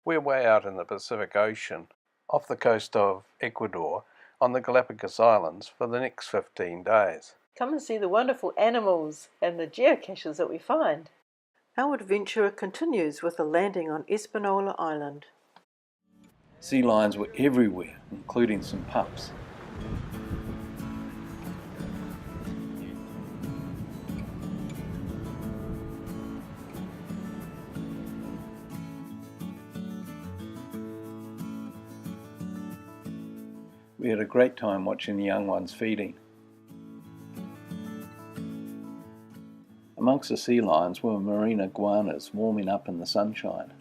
We're way out in the Pacific Ocean, off the coast of Ecuador, on the Galapagos Islands for the next 15 days. Come and see the wonderful animals and the geocaches that we find. Our adventure continues with a landing on Espanola Island. Sea lions were everywhere, including some pups. We had a great time watching the young ones feeding. Amongst the sea lions were marine iguanas warming up in the sunshine.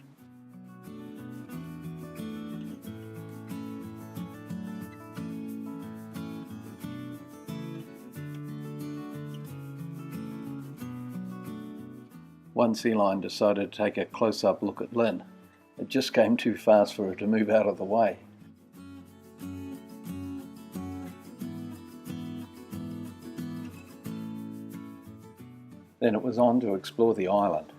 One sea lion decided to take a close-up look at Lynn. It just came too fast for her to move out of the way. Then it was on to explore the island.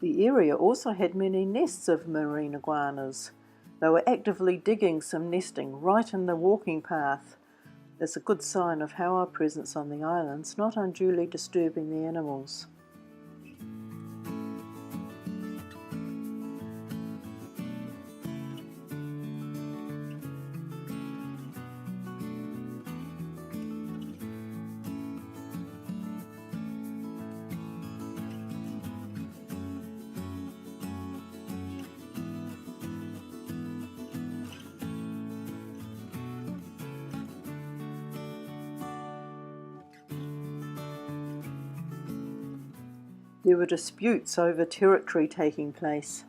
The area also had many nests of marine iguanas. They were actively digging some nesting right in the walking path. It's a good sign of how our presence on the island's not unduly disturbing the animals. There were disputes over territory taking place.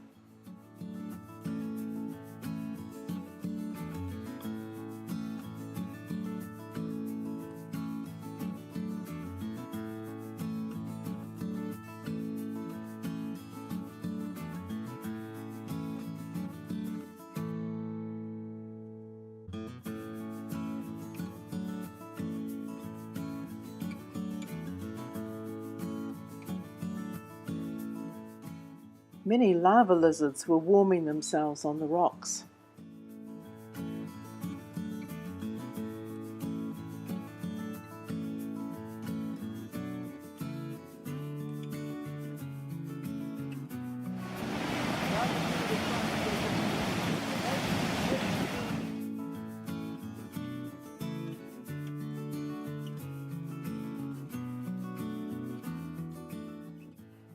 Many lava lizards were warming themselves on the rocks.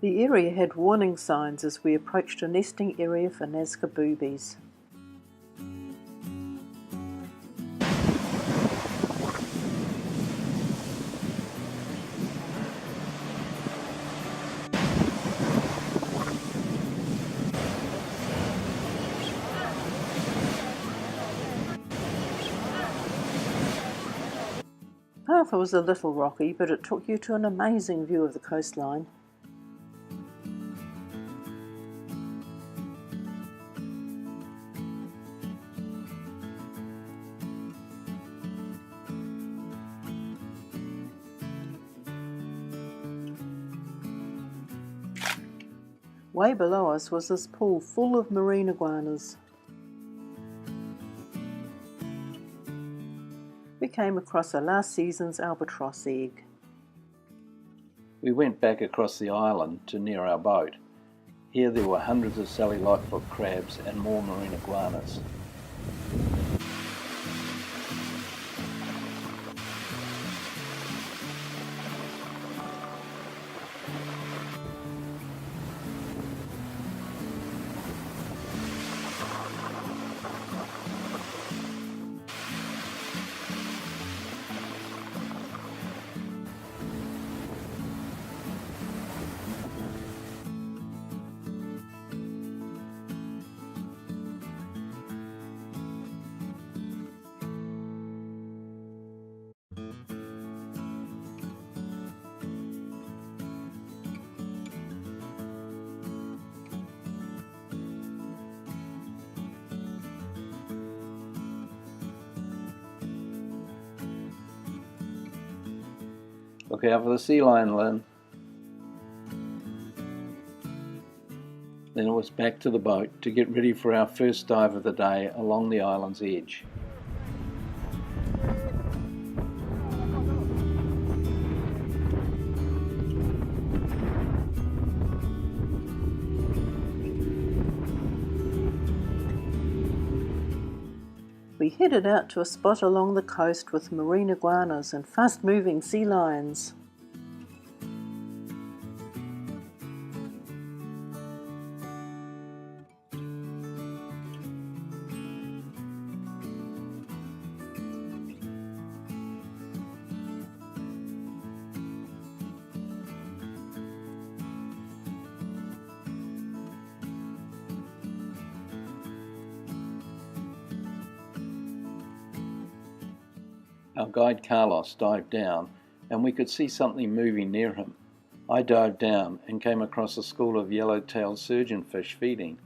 The area had warning signs as we approached a nesting area for Nazca boobies. The path was a little rocky, but it took you to an amazing view of the coastline. Way below us was this pool full of marine iguanas. We came across a last season's albatross egg. We went back across the island to near our boat. Here there were hundreds of Sally Lightfoot crabs and more marine iguanas. Look out for the sea lion, Lynn. Then it was back to the boat to get ready for our first dive of the day along the island's edge. We headed out to a spot along the coast with marine iguanas and fast-moving sea lions. Our guide Carlos dived down and we could see something moving near him. I dived down and came across a school of yellow-tailed surgeonfish feeding.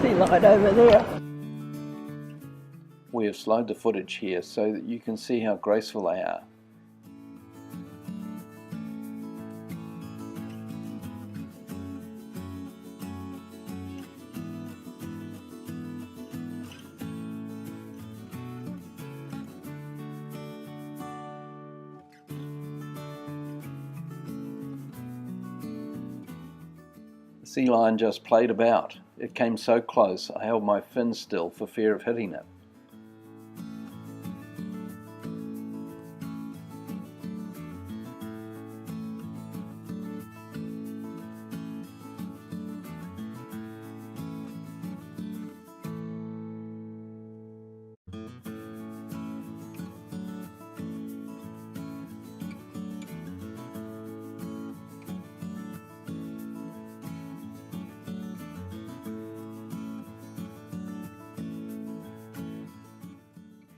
Sea lion over there. We have slowed the footage here so that you can see how graceful they are. The sea lion just played about. It came so close I held my fins still for fear of hitting it.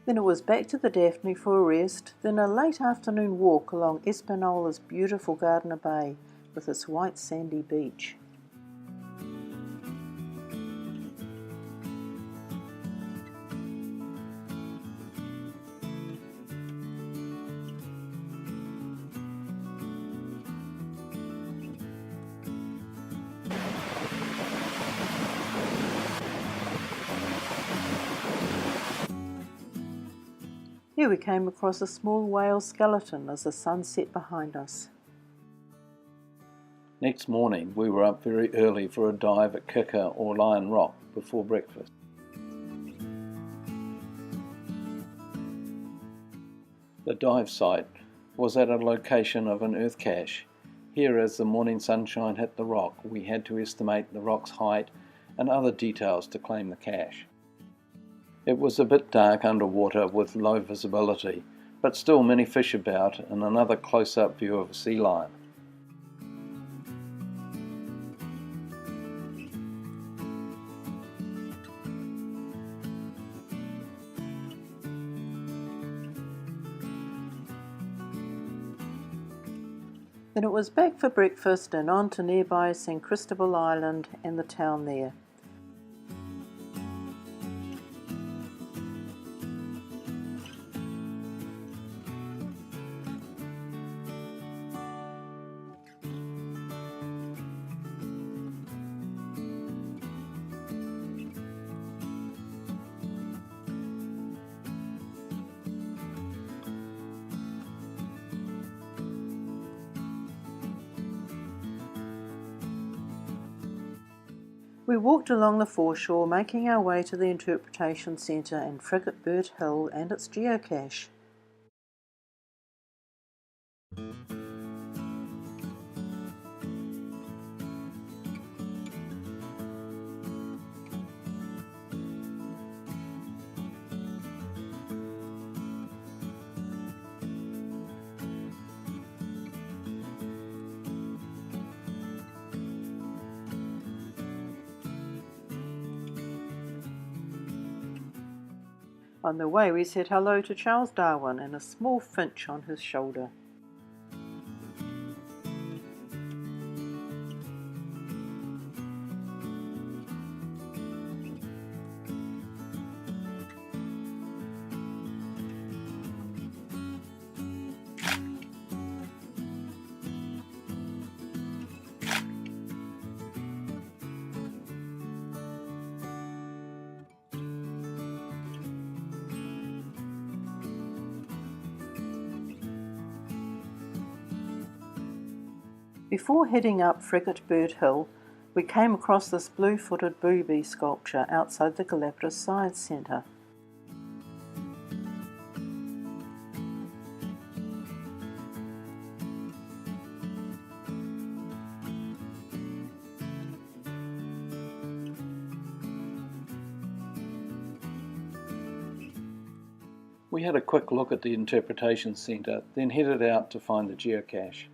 Then it was back to the Daphne for a rest, then a late afternoon walk along Hispaniola's beautiful Gardner Bay with its white sandy beach. Here we came across a small whale skeleton as the sun set behind us. Next morning we were up very early for a dive at Kicker or Lion Rock before breakfast. The dive site was at a location of an earth cache. Here, as the morning sunshine hit the rock, we had to estimate the rock's height and other details to claim the cache. It was a bit dark underwater with low visibility, but still many fish about and another close-up view of a sea lion. Then it was back for breakfast and on to nearby San Cristobal Island and the town there. We walked along the foreshore, making our way to the Interpretation Centre and Frigate Burt Hill and its geocache. On the way we said hello to Charles Darwin and a small finch on his shoulder. Before heading up Frigate Bird Hill, we came across this blue-footed booby sculpture outside the Galapagos Science Centre. We had a quick look at the interpretation centre, then headed out to find the geocache.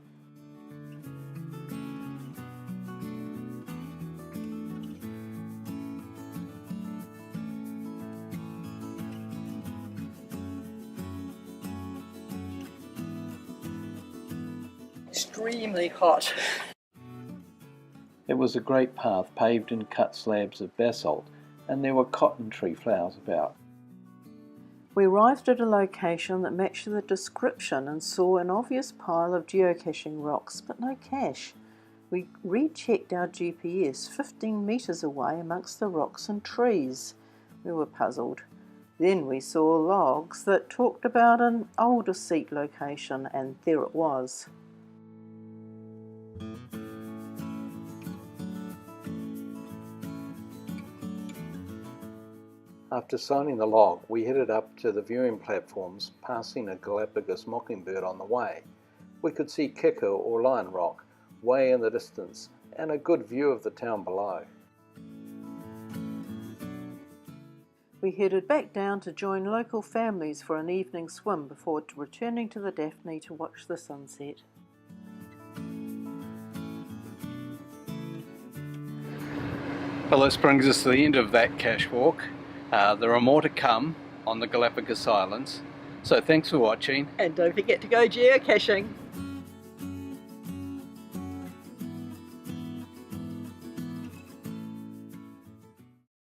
Extremely hot. It was a great path paved in cut slabs of basalt, and there were cotton tree flowers about. We arrived at a location that matched the description and saw an obvious pile of geocaching rocks, but no cache. We rechecked our GPS 15 metres away amongst the rocks and trees. We were puzzled. Then we saw logs that talked about an older seat location, and there it was. After signing the log, we headed up to the viewing platforms, passing a Galapagos mockingbird on the way. We could see Kicker or Lion Rock way in the distance and a good view of the town below. We headed back down to join local families for an evening swim before returning to the Daphne to watch the sunset. Well, this brings us to the end of that cache walk. There are more to come on the Galapagos Islands, so thanks for watching. And don't forget to go geocaching!